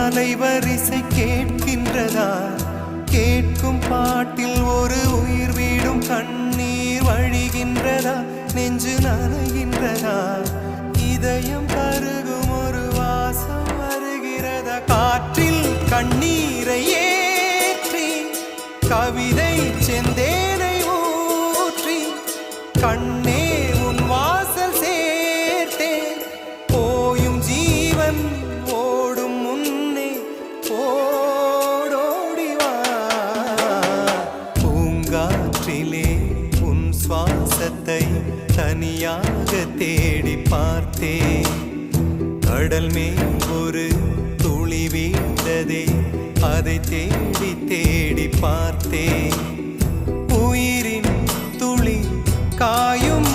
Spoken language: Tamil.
அலைவரிசை கேட்கின்றதா? கேட்கும் பாட்டில் ஒரு உயிர் வீடும் கண்ணீர் வழிகின்றதா? நெஞ்சு நனைகின்றதா? இதயம் கருகும் ஒரு வாசம் வருகிறதா? காற்றில் கண்ணீரை ஏற்றி கவிதை செந்தேனை ஊற்றி கண்ணே உன் வாசல் சேர்த்தே போயும் ஜீவன் ஓடும் முன்னே ஓடோடிவா. பூங்காற்றிலே உன் சுவாசத்தை தனியாக தேடி பார்த்தே. கடல் மேல் ஒரு துளி வீழ்ந்ததே, அதை தேடி தேடி பார்த்தே. உயிரின் துளி காயும்